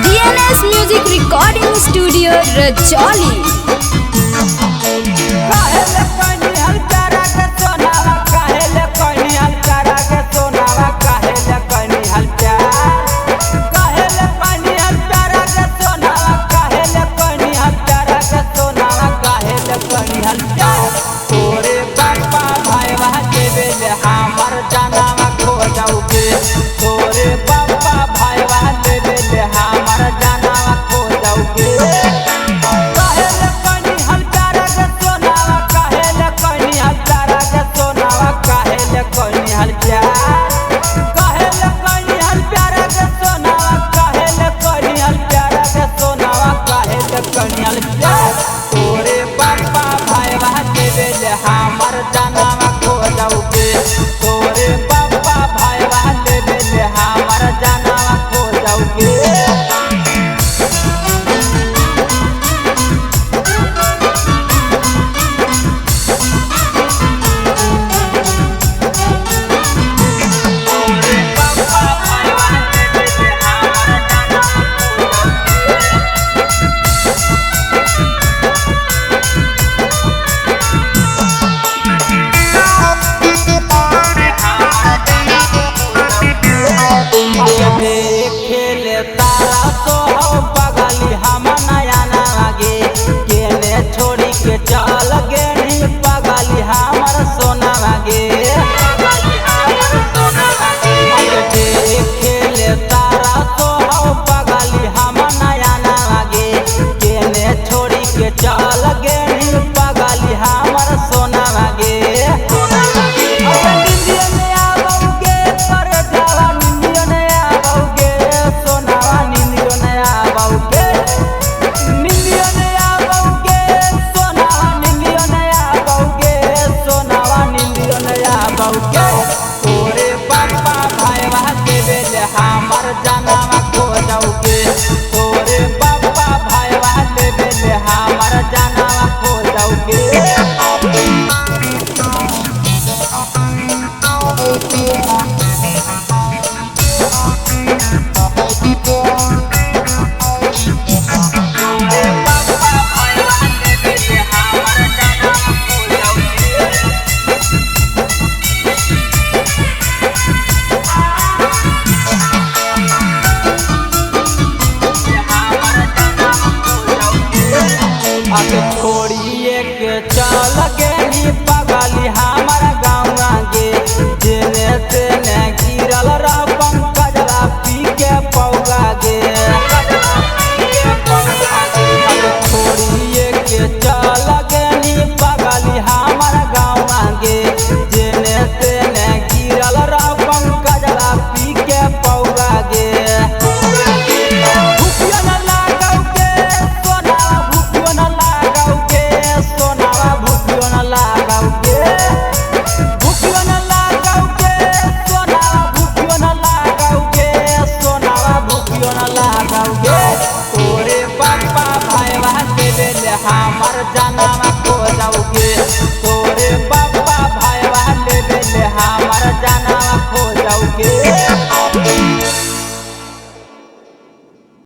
DNS Music Recording Studio Rajoli। छोड़िए के चल गे पगली हमारा गाँव गे जेने तेने गिरल रह पंकजला पी के पौगा गे छोड़िए के चल गे पगली हमारा गाँव गे जेने तेने गिरल रह पंकजला पी के पौगा गे हमार जानवा खो जाओगे तोरे बाबा भाई वाले बेले हमार जानवा खो जाओगे।